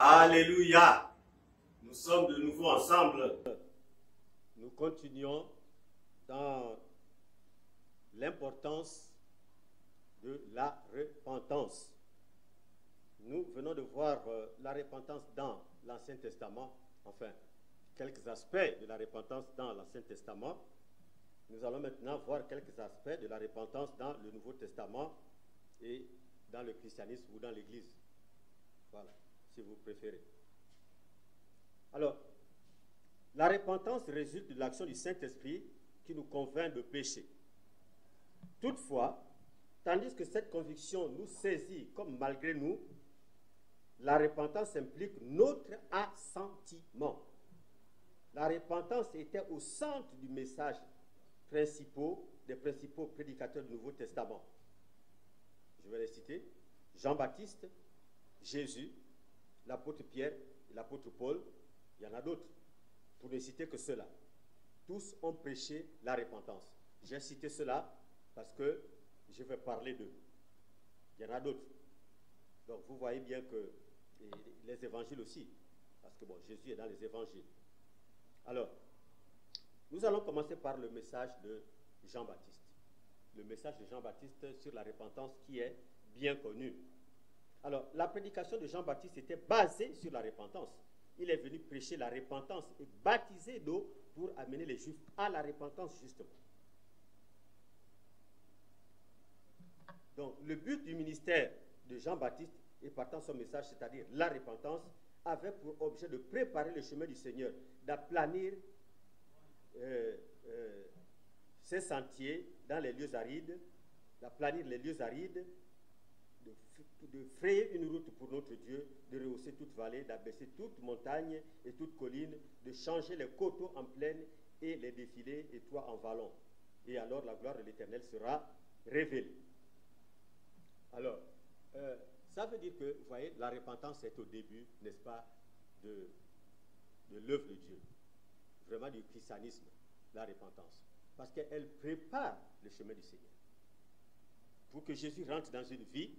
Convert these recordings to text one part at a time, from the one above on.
Alléluia. Nous sommes de nouveau ensemble. Nous continuons dans l'importance de la repentance. Nous venons de voir la repentance dans l'Ancien Testament, enfin, quelques aspects de la repentance dans l'Ancien Testament. Nous allons maintenant voir quelques aspects de la repentance dans le Nouveau Testament et dans le christianisme ou dans l'Église. Voilà, si vous préférez. Alors, la repentance résulte de l'action du Saint-Esprit qui nous convainc de péché. Toutefois, tandis que cette conviction nous saisit comme malgré nous, la repentance implique notre assentiment. La repentance était au centre du message des principaux prédicateurs du Nouveau Testament. Je vais les citer: Jean-Baptiste, Jésus, l'apôtre Pierre, l'apôtre Paul, il y en a d'autres, pour ne citer que ceux-là. Tous ont prêché la repentance. J'ai cité cela parce que je vais parler d'eux. Il y en a d'autres. Donc vous voyez bien que les évangiles aussi, parce que bon, Jésus est dans les évangiles. Alors, nous allons commencer par le message de Jean-Baptiste. Le message de Jean-Baptiste sur la repentance qui est bien connu. Alors, la prédication de Jean-Baptiste était basée sur la repentance. Il est venu prêcher la repentance et baptiser d'eau pour amener les Juifs à la repentance, justement. Donc, le but du ministère de Jean-Baptiste, et partant son message, c'est-à-dire la repentance, avait pour objet de préparer le chemin du Seigneur, d'aplanir ces sentiers dans les lieux arides, d'aplanir les lieux arides, de frayer une route pour notre Dieu, de rehausser toute vallée, d'abaisser toute montagne et toute colline, de changer les coteaux en plaine et les défilés étroits en vallons. Et alors la gloire de l'Éternel sera révélée. Alors, ça veut dire que, vous voyez, la repentance est au début, n'est-ce pas, de l'œuvre de Dieu. Vraiment du christianisme, la repentance. Parce qu'elle prépare le chemin du Seigneur. Pour que Jésus rentre dans une vie,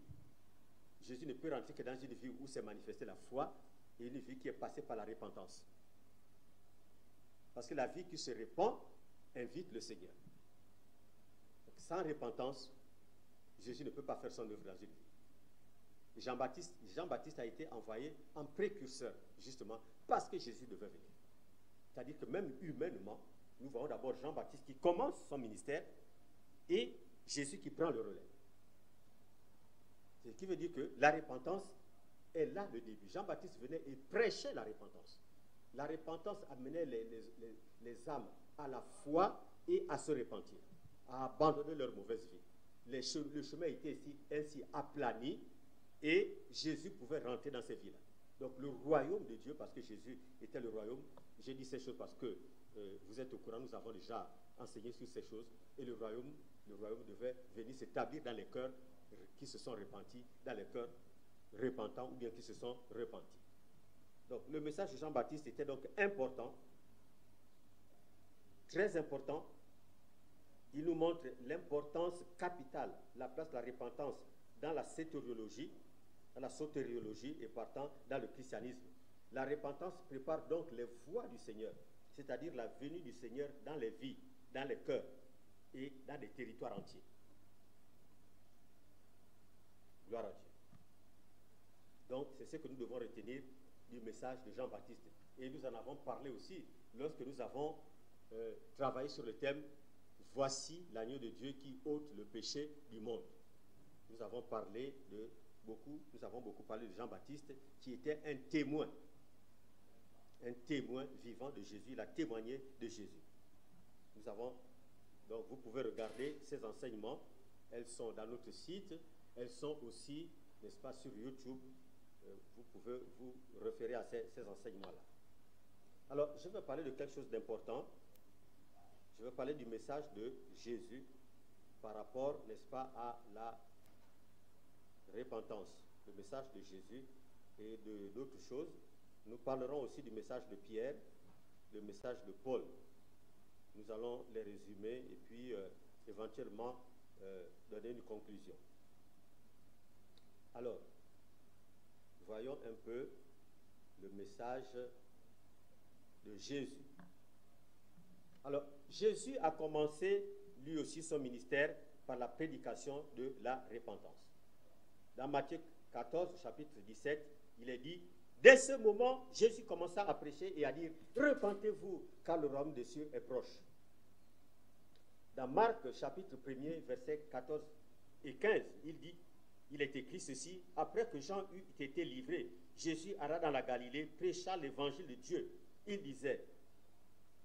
Jésus ne peut rentrer que dans une vie où s'est manifestée la foi et une vie qui est passée par la repentance. Parce que la vie qui se répand invite le Seigneur. Donc, sans repentance, Jésus ne peut pas faire son œuvre dans une vie. Jean-Baptiste a été envoyé en précurseur, justement, parce que Jésus devait venir. C'est-à-dire que même humainement, nous voyons d'abord Jean-Baptiste qui commence son ministère et Jésus qui prend le relais. Ce qui veut dire que la repentance est là le début. Jean-Baptiste venait et prêchait la repentance. La repentance amenait les âmes à la foi et à se repentir, à abandonner leur mauvaise vie. Le chemin était ainsi aplani et Jésus pouvait rentrer dans ces vies-là. Donc le royaume de Dieu, parce que Jésus était le royaume, j'ai dit ces choses parce que vous êtes au courant, nous avons déjà enseigné sur ces choses, et le royaume devait venir s'établir dans les cœurs qui se sont repentis, dans les cœurs repentants ou bien qui se sont repentis. Donc le message de Jean-Baptiste était donc important, très important. Il nous montre l'importance capitale, la place de la repentance dans la soteriologie, et partant dans le christianisme. La repentance prépare donc les voies du Seigneur, c'est-à-dire la venue du Seigneur dans les vies, dans les cœurs et dans des territoires entiers. Gloire à Dieu. Donc, c'est ce que nous devons retenir du message de Jean-Baptiste. Et nous en avons parlé aussi lorsque nous avons travaillé sur le thème « Voici l'agneau de Dieu qui ôte le péché du monde ». Nous avons beaucoup parlé de Jean-Baptiste qui était un témoin vivant de Jésus. Il a témoigné de Jésus. Donc vous pouvez regarder ces enseignements. Elles sont dans notre site. Elles sont aussi, n'est-ce pas, sur YouTube. Vous pouvez vous référer à ces enseignements-là. Alors, je vais parler de quelque chose d'important. Je vais parler du message de Jésus par rapport, n'est-ce pas, à la repentance. Le message de Jésus et d'autres choses. Nous parlerons aussi du message de Pierre, le message de Paul. Nous allons les résumer et puis éventuellement donner une conclusion. Alors, voyons un peu le message de Jésus. Alors, Jésus a commencé lui aussi son ministère par la prédication de la repentance. Dans Matthieu 14, chapitre 17, il est dit, dès ce moment, Jésus commença à prêcher et à dire, repentez-vous, car le royaume des cieux est proche. Dans Marc, chapitre 1er, versets 14 et 15, il est écrit ceci, après que Jean eut été livré, Jésus alla dans la Galilée, prêcha l'évangile de Dieu. Il disait,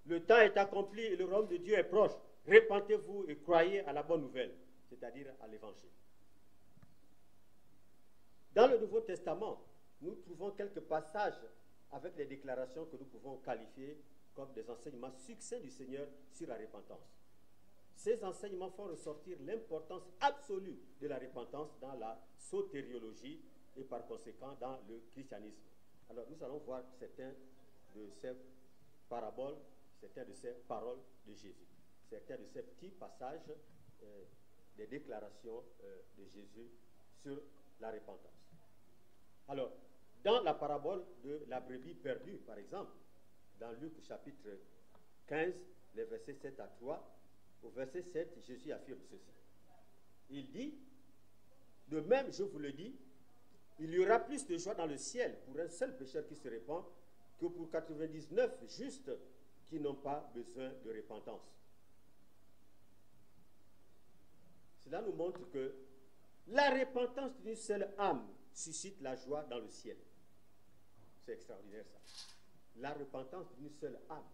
le temps est accompli et le royaume de Dieu est proche. Repentez-vous et croyez à la bonne nouvelle, c'est-à-dire à l'évangile. Dans le Nouveau Testament, nous trouvons quelques passages avec les déclarations que nous pouvons qualifier comme des enseignements succincts du Seigneur sur la repentance. Ces enseignements font ressortir l'importance absolue de la repentance dans la sotériologie et par conséquent dans le christianisme. Alors nous allons voir certains de ces paraboles, certains de ces paroles de Jésus, certains de ces petits passages des déclarations de Jésus sur la repentance. Alors, dans la parabole de la brebis perdue, par exemple, dans Luc chapitre 15, les versets 7 à 3, au verset 7, Jésus affirme ceci. Il dit, de même, je vous le dis, il y aura plus de joie dans le ciel pour un seul pécheur qui se répand que pour 99 justes qui n'ont pas besoin de repentance. Cela nous montre que la repentance d'une seule âme suscite la joie dans le ciel. C'est extraordinaire ça. La repentance d'une seule âme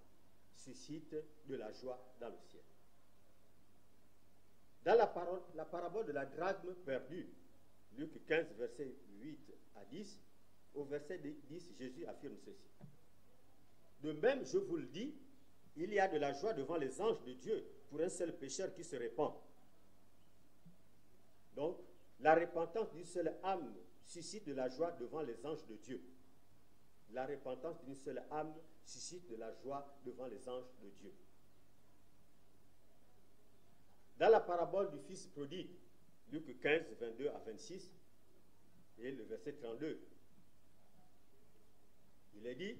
suscite de la joie dans le ciel. Dans la parabole de la drachme perdue, Luc 15, versets 8 à 10, au verset 10, Jésus affirme ceci. De même, je vous le dis, il y a de la joie devant les anges de Dieu pour un seul pécheur qui se répand. Donc, la repentance d'une seule âme suscite de la joie devant les anges de Dieu. La repentance d'une seule âme suscite de la joie devant les anges de Dieu. Dans la parabole du fils prodigue, Luc 15, 22 à 26, et le verset 32, il est dit,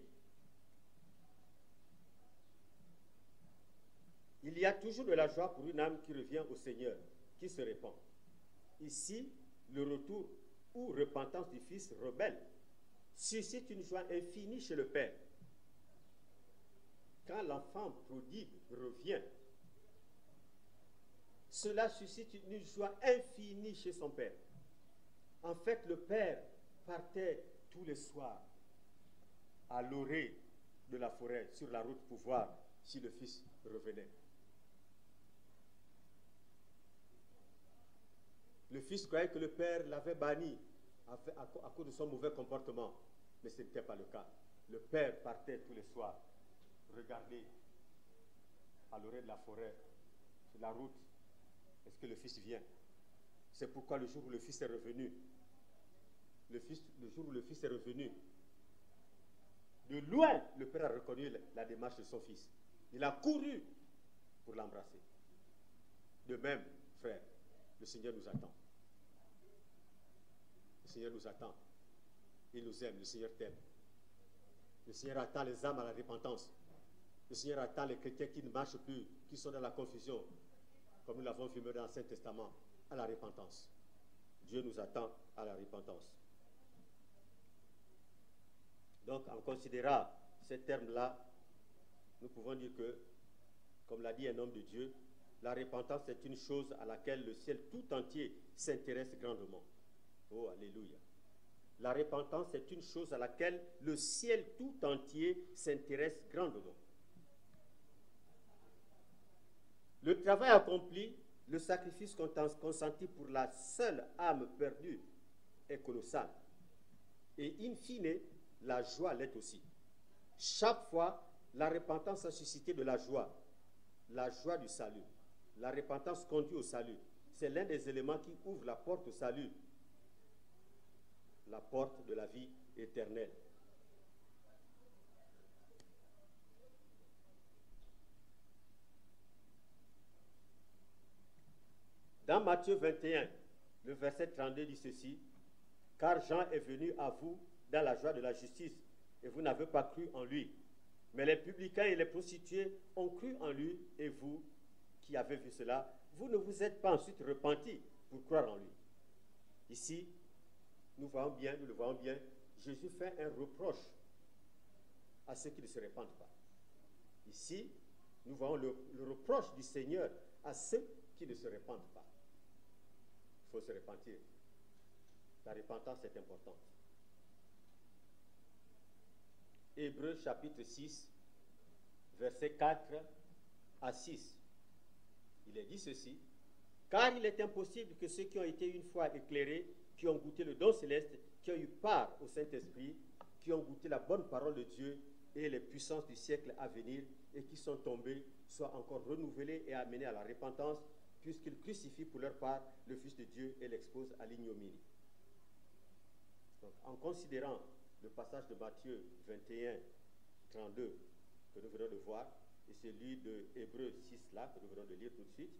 il y a toujours de la joie pour une âme qui revient au Seigneur, qui se répand. Ici, le retour ou repentance du fils rebelle suscite une joie infinie chez le Père. Quand l'enfant prodigue revient, cela suscite une joie infinie chez son Père. En fait, le Père partait tous les soirs à l'orée de la forêt, sur la route pour voir si le fils revenait. Le fils croyait que le père l'avait banni à cause de son mauvais comportement, mais ce n'était pas le cas. Le père partait tous les soirs regarder à l'orée de la forêt, sur la route, est-ce que le fils vient? C'est pourquoi le jour où le fils est revenu, le jour où le fils est revenu, de loin, le père a reconnu la démarche de son fils. Il a couru pour l'embrasser. De même, frère, le Seigneur nous attend. Le Seigneur nous attend. Il nous aime, le Seigneur t'aime. Le Seigneur attend les âmes à la repentance. Le Seigneur attend les chrétiens qui ne marchent plus, qui sont dans la confusion, comme nous l'avons vu dans l'Ancien Testament, à la repentance. Dieu nous attend à la repentance. Donc, en considérant ces termes-là, nous pouvons dire que, comme l'a dit un homme de Dieu, la repentance est une chose à laquelle le ciel tout entier s'intéresse grandement. Oh, alléluia. La repentance est une chose à laquelle le ciel tout entier s'intéresse grandement. Le travail accompli, le sacrifice consenti pour la seule âme perdue est colossal. Et in fine, la joie l'est aussi. Chaque fois, la repentance a suscité de la joie du salut. La repentance conduit au salut. C'est l'un des éléments qui ouvre la porte au salut, la porte de la vie éternelle. Dans Matthieu 21, le verset 32 dit ceci, « Car Jean est venu à vous dans la joie de la justice et vous n'avez pas cru en lui. Mais les publicains et les prostituées ont cru en lui, et vous, qui avez vu cela, vous ne vous êtes pas ensuite repentis pour croire en lui. Ici, nous le voyons bien, Jésus fait un reproche à ceux qui ne se répandent pas. Ici, nous voyons le reproche du Seigneur à ceux qui ne se répandent pas. Il faut se repentir. La repentance est importante. Hébreux chapitre 6, versets 4 à 6. Il est dit ceci: car il est impossible que ceux qui ont été une fois éclairés, qui ont goûté le don céleste, qui ont eu part au Saint-Esprit, qui ont goûté la bonne parole de Dieu et les puissances du siècle à venir, et qui sont tombés, soient encore renouvelés et amenés à la repentance, puisqu'ils crucifient pour leur part le Fils de Dieu et l'exposent à l'ignominie. Donc, en considérant le passage de Matthieu 21, 32, que nous venons de voir, et celui de Hébreux 6 là, que nous venons de lire tout de suite,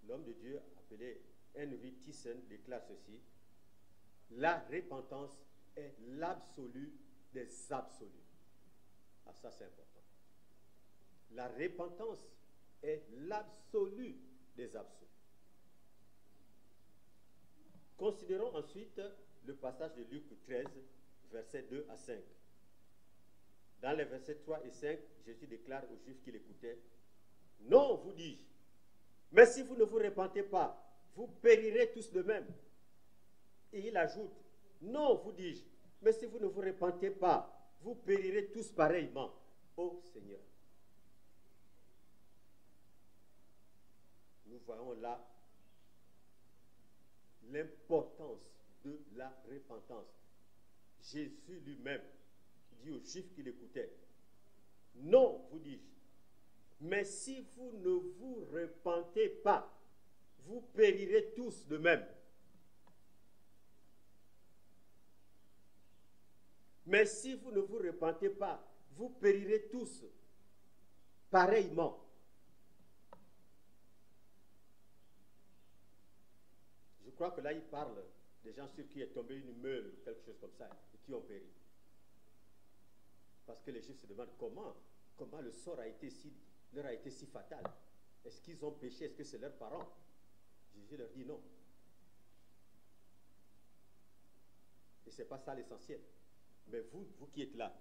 l'homme de Dieu appelé Henry Thyssen déclare ceci: la repentance est l'absolu des absolus. Ah, ça c'est important. La repentance est l'absolu des absolus. Considérons ensuite le passage de Luc 13, versets 2 à 5. Dans les versets 3 et 5, Jésus déclare aux Juifs qui l'écoutaient: non, vous dis-je, mais si vous ne vous repentez pas, vous périrez tous de même. Et il ajoute: non, vous dis-je, mais si vous ne vous repentez pas, vous périrez tous pareillement. Ô Seigneur. Nous voyons là l'importance de la repentance. Jésus lui-même dit aux Juifs qui l'écoutaient: non, vous dis-je, mais si vous ne vous repentez pas, vous périrez tous de même. Mais si vous ne vous repentez pas, vous périrez tous pareillement. Je crois que là, il parle des gens sur qui est tombée une meule ou quelque chose comme ça, et qui ont péri. Parce que les Juifs se demandent comment le sort leur a été si fatal. Est-ce qu'ils ont péché? Est-ce que c'est leurs parents? Jésus leur dit non. Et ce n'est pas ça l'essentiel. Mais vous qui êtes là,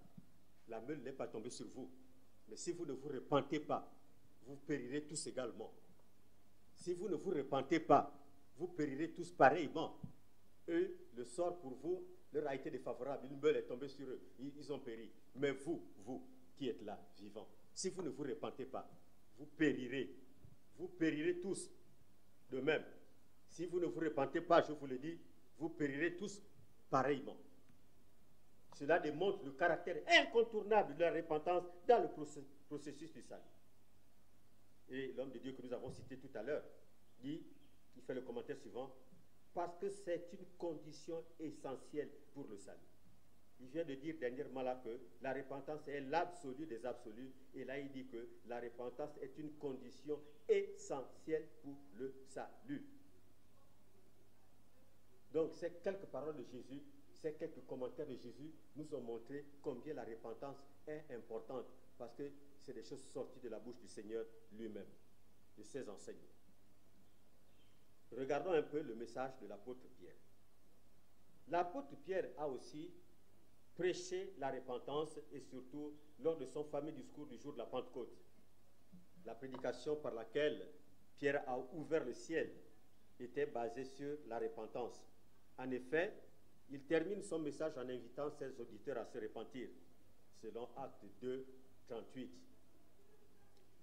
la meule n'est pas tombée sur vous. Mais si vous ne vous repentez pas, vous périrez tous également. Si vous ne vous repentez pas, vous périrez tous pareillement. Eux, le sort pour vous leur a été défavorable. Une meule est tombée sur eux. Ils ont péri. Mais vous qui êtes là, vivants, si vous ne vous repentez pas, vous périrez. Vous périrez tous de même. Si vous ne vous repentez pas, je vous le dis, vous périrez tous pareillement. Cela démontre le caractère incontournable de la repentance dans le processus du salut. Et l'homme de Dieu que nous avons cité tout à l'heure dit, il fait le commentaire suivant: parce que c'est une condition essentielle pour le salut. Il vient de dire dernièrement là que la repentance est l'absolu des absolus, et là il dit que la repentance est une condition essentielle pour le salut. Donc ces quelques paroles de Jésus, ces quelques commentaires de Jésus nous ont montré combien la repentance est importante, parce que c'est des choses sorties de la bouche du Seigneur lui-même, de ses enseignements. Regardons un peu le message de l'apôtre Pierre. L'apôtre Pierre a aussi prêché la repentance, et surtout lors de son fameux discours du jour de la Pentecôte. La prédication par laquelle Pierre a ouvert le ciel était basée sur la repentance. En effet, il termine son message en invitant ses auditeurs à se repentir, selon Acte 2, 38.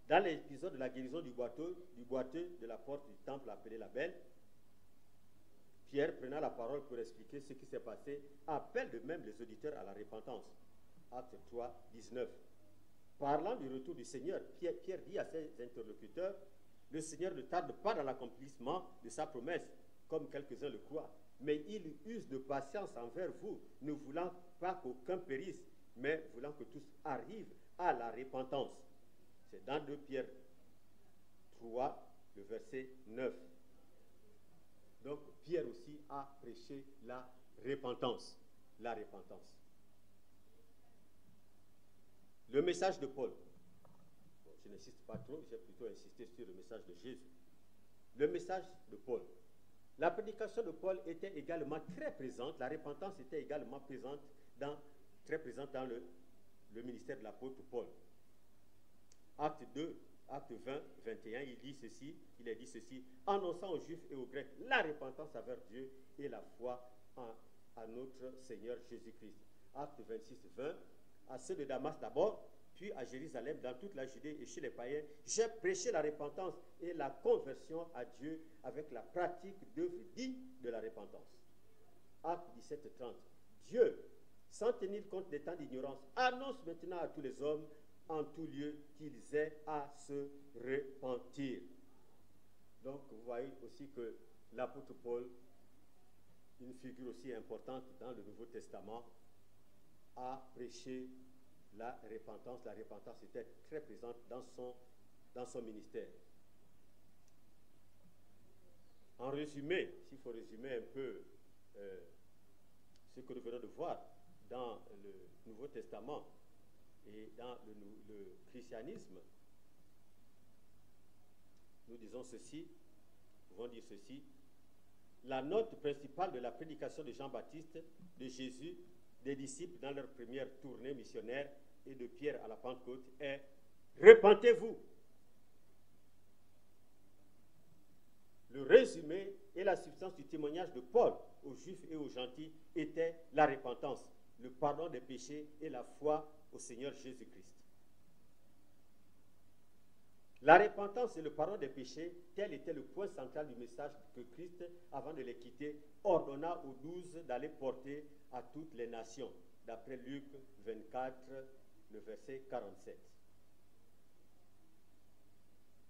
Dans l'épisode de la guérison du boiteux de la porte du temple appelé la Belle, Pierre, prenant la parole pour expliquer ce qui s'est passé, appelle de même les auditeurs à la repentance. Acte 3, 19. Parlant du retour du Seigneur, Pierre dit à ses interlocuteurs: le Seigneur ne tarde pas dans l'accomplissement de sa promesse, comme quelques-uns le croient, mais il use de patience envers vous, ne voulant pas qu'aucun périsse, mais voulant que tous arrivent à la repentance. C'est dans 2 Pierre 3, le verset 9. Donc Pierre aussi a prêché la repentance. La repentance. Le message de Paul. Bon, je n'insiste pas trop, j'ai plutôt insisté sur le message de Jésus. Le message de Paul. La prédication de Paul était également très présente, la repentance était également très présente dans le ministère de l'apôtre Paul. Acte 2, acte 20, 21, il a dit ceci, annonçant aux Juifs et aux Grecs la repentance envers Dieu et la foi à notre Seigneur Jésus-Christ. Acte 26, 20, à ceux de Damas d'abord, puis à Jérusalem, dans toute la Judée et chez les païens, j'ai prêché la repentance et la conversion à Dieu avec la pratique d'œuvres dignes de la repentance. Acte 17, 30. Dieu, sans tenir compte des temps d'ignorance, annonce maintenant à tous les hommes en tout lieu qu'ils aient à se repentir. Donc, vous voyez aussi que l'apôtre Paul, une figure aussi importante dans le Nouveau Testament, a prêché la repentance. La repentance était très présente dans son ministère. En résumé, s'il faut résumer un peu ce que nous venons de voir dans le Nouveau Testament et dans le christianisme, nous disons ceci, nous pouvons dire ceci. La note principale de la prédication de Jean-Baptiste, de Jésus, des disciples dans leur première tournée missionnaire et de Pierre à la Pentecôte est « Repentez-vous ». Le résumé et la substance du témoignage de Paul aux Juifs et aux gentils était la repentance, le pardon des péchés et la foi au Seigneur Jésus-Christ. La repentance et le pardon des péchés, tel était le point central du message que Christ, avant de les quitter, ordonna aux 12 d'aller porter à toutes les nations, d'après Luc 24, le verset 47.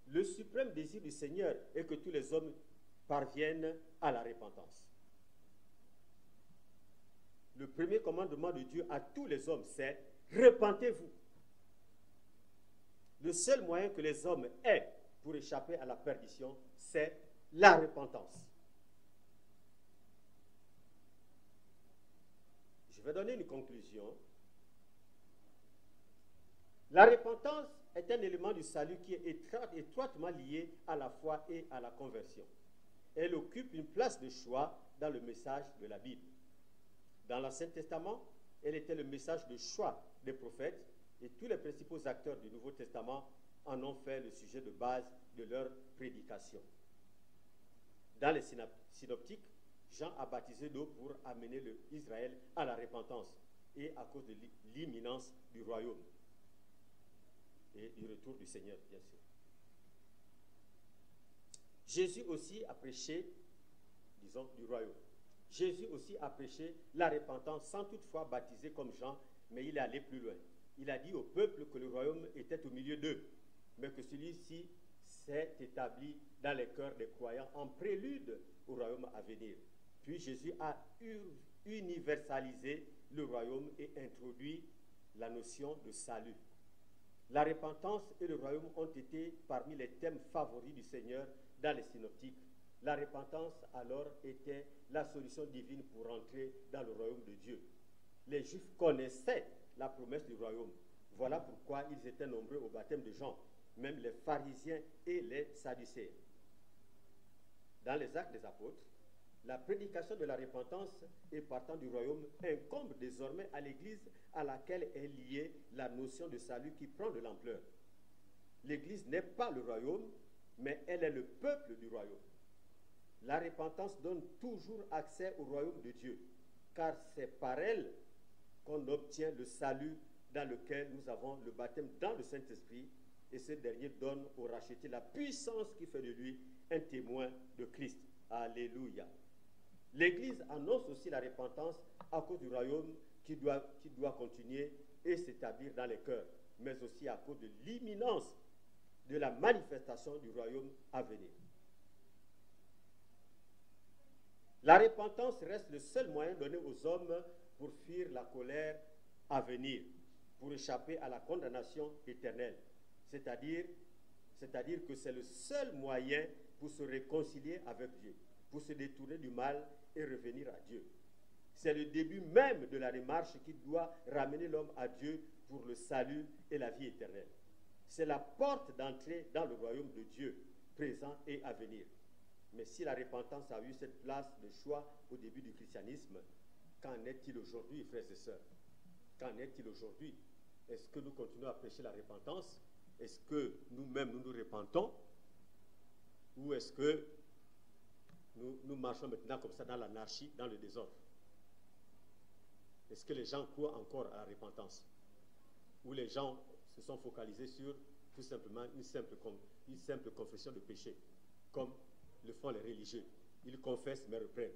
Le suprême désir du Seigneur est que tous les hommes parviennent à la repentance. Le premier commandement de Dieu à tous les hommes, c'est « Repentez-vous ». Le seul moyen que les hommes aient pour échapper à la perdition, c'est la repentance. Je vais donner une conclusion. La repentance est un élément du salut qui est étroitement lié à la foi et à la conversion. Elle occupe une place de choix dans le message de la Bible. Dans l'Ancien Testament, elle était le message de choix des prophètes et tous les principaux acteurs du Nouveau Testament en ont fait le sujet de base de leur prédication. Dans les synoptiques, Jean a baptisé d'eau pour amener Israël à la repentance et à cause de l'imminence du royaume et du retour du Seigneur, bien sûr. Jésus aussi a prêché, disons, du royaume. Jésus aussi a prêché la repentance sans toutefois baptiser comme Jean, mais il est allé plus loin. Il a dit au peuple que le royaume était au milieu d'eux, mais que celui-ci s'est établi dans les cœurs des croyants en prélude au royaume à venir. Puis Jésus a universalisé le royaume et introduit la notion de salut. La repentance et le royaume ont été parmi les thèmes favoris du Seigneur dans les synoptiques. La repentance alors était la solution divine pour entrer dans le royaume de Dieu. Les Juifs connaissaient la promesse du royaume. Voilà pourquoi ils étaient nombreux au baptême de Jean, même les pharisiens et les sadducéens. Dans les Actes des Apôtres, la prédication de la repentance et partant du royaume incombe désormais à l'Église à laquelle est liée la notion de salut qui prend de l'ampleur. L'Église n'est pas le royaume, mais elle est le peuple du royaume. La repentance donne toujours accès au royaume de Dieu, car c'est par elle qu'on obtient le salut dans lequel nous avons le baptême dans le Saint-Esprit, et ce dernier donne au racheté la puissance qui fait de lui un témoin de Christ. Alléluia. L'Église annonce aussi la repentance à cause du royaume qui doit continuer et s'établir dans les cœurs, mais aussi à cause de l'imminence de la manifestation du royaume à venir. La repentance reste le seul moyen donné aux hommes pour fuir la colère à venir, pour échapper à la condamnation éternelle. C'est-à-dire que c'est le seul moyen pour se réconcilier avec Dieu, pour se détourner du mal et revenir à Dieu. C'est le début même de la démarche qui doit ramener l'homme à Dieu pour le salut et la vie éternelle. C'est la porte d'entrée dans le royaume de Dieu, présent et à venir. Mais si la repentance a eu cette place de choix au début du christianisme, qu'en est-il aujourd'hui, frères et sœurs? Qu'en est-il aujourd'hui? Est-ce que nous continuons à prêcher la repentance? Est-ce que nous-mêmes nous repentons? Ou est-ce que nous marchons maintenant comme ça dans l'anarchie, dans le désordre? Est-ce que les gens croient encore à la repentance? Ou les gens se sont focalisés sur tout simplement une simple confession de péché, comme le font les religieux? Ils confessent mais reprennent.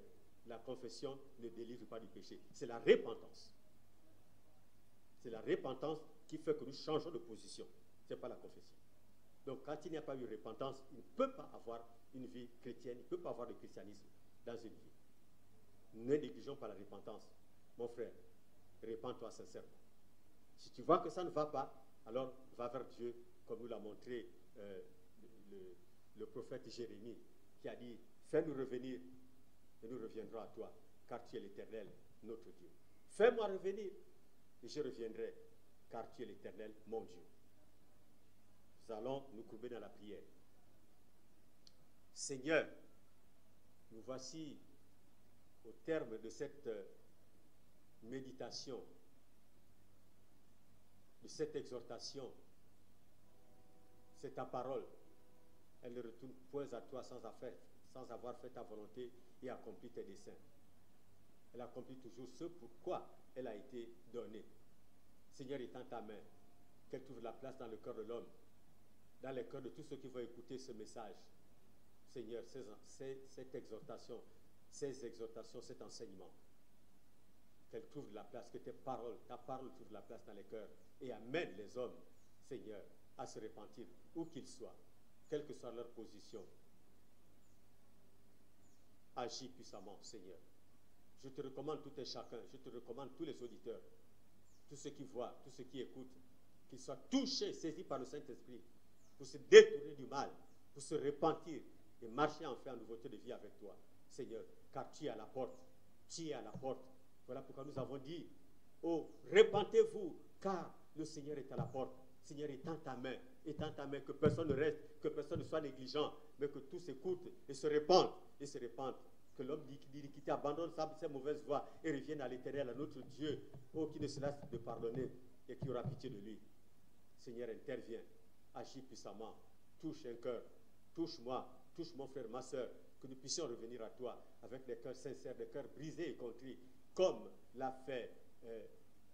La confession ne délivre pas du péché. C'est la repentance. C'est la repentance qui fait que nous changeons de position. Ce n'est pas la confession. Donc quand il n'y a pas eu repentance, il ne peut pas avoir une vie chrétienne, il ne peut pas avoir de christianisme dans une vie. Ne négligeons pas la repentance. Mon frère, repens-toi sincèrement. Si tu vois que ça ne va pas, alors va vers Dieu, comme nous l'a montré le prophète Jérémie, qui a dit, fais-nous revenir et nous reviendrons à toi, car tu es l'Éternel, notre Dieu. Fais-moi revenir et je reviendrai, car tu es l'Éternel, mon Dieu. Nous allons nous courber dans la prière. Seigneur, nous voici au terme de cette méditation, de cette exhortation. C'est ta parole. Elle ne retourne point à toi sans avoir fait ta volonté et accompli tes desseins. Elle accomplit toujours ce pourquoi elle a été donnée. Seigneur, étends ta main, qu'elle trouve la place dans le cœur de l'homme, dans les cœurs de tous ceux qui vont écouter ce message. Seigneur, cette exhortation, cet enseignement, qu'elle trouve la place, que ta parole trouve la place dans les cœurs et amène les hommes, Seigneur, à se repentir, où qu'ils soient, quelle que soit leur position. Agis puissamment, Seigneur. Je te recommande tout et chacun, je te recommande tous les auditeurs, tous ceux qui voient, tous ceux qui écoutent, qu'ils soient touchés, saisis par le Saint-Esprit, pour se détourner du mal, pour se repentir et marcher enfin en nouveauté de vie avec toi, Seigneur, car tu es à la porte, tu es à la porte. Voilà pourquoi nous avons dit, oh, repentez-vous, car le Seigneur est à la porte. Seigneur, étends ta main, que personne ne reste, que personne ne soit négligent, mais que tous écoutent et se répandent, que l'homme d'iniquité abandonne ses mauvaises voies et revienne à l'Éternel, à notre Dieu, oh, qui ne se lasse de pardonner et qui aura pitié de lui. Seigneur, interviens, agis puissamment, touche un cœur, touche-moi, touche mon frère, ma soeur, que nous puissions revenir à toi avec des cœurs sincères, des cœurs brisés et contrits, comme l'a fait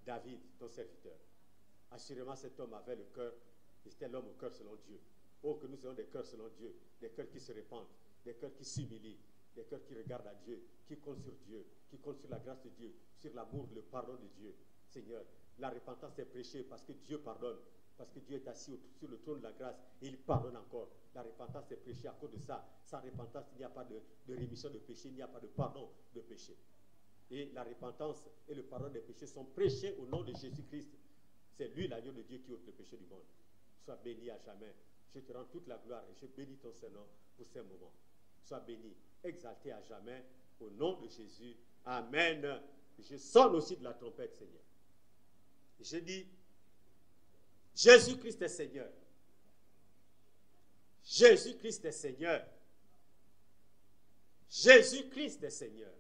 David, ton serviteur. Assurément, cet homme avait le cœur, c'était l'homme au cœur selon Dieu. Oh, que nous ayons des cœurs selon Dieu, des cœurs qui se répandent, des cœurs qui s'humilient, des cœurs qui regardent à Dieu, qui comptent sur Dieu, qui comptent sur la grâce de Dieu, sur l'amour, le pardon de Dieu. Seigneur, la repentance est prêchée parce que Dieu pardonne, parce que Dieu est assis sur le trône de la grâce et il pardonne encore. La repentance est prêchée à cause de ça. Sans repentance, il n'y a pas de rémission de péché, il n'y a pas de pardon de péché. Et la repentance et le pardon des péchés sont prêchés au nom de Jésus-Christ. C'est lui, l'agneau de Dieu, qui ôte le péché du monde. Sois béni à jamais. Je te rends toute la gloire et je bénis ton Saint-Nom pour ces moments. Sois béni, exalté à jamais, au nom de Jésus. Amen. Je sonne aussi de la trompette, Seigneur. Je dis, Jésus-Christ est Seigneur. Jésus-Christ est Seigneur. Jésus-Christ est Seigneur.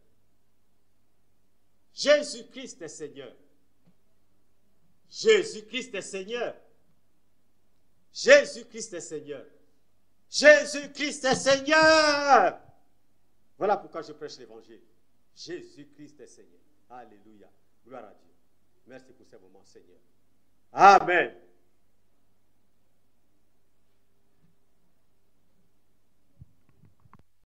Jésus-Christ est Seigneur. Jésus-Christ est Seigneur. Jésus-Christ est Seigneur. Jésus-Christ est Seigneur. Voilà pourquoi je prêche l'évangile. Jésus-Christ est Seigneur. Alléluia. Gloire à Dieu. Merci pour ces moments, Seigneur. Amen.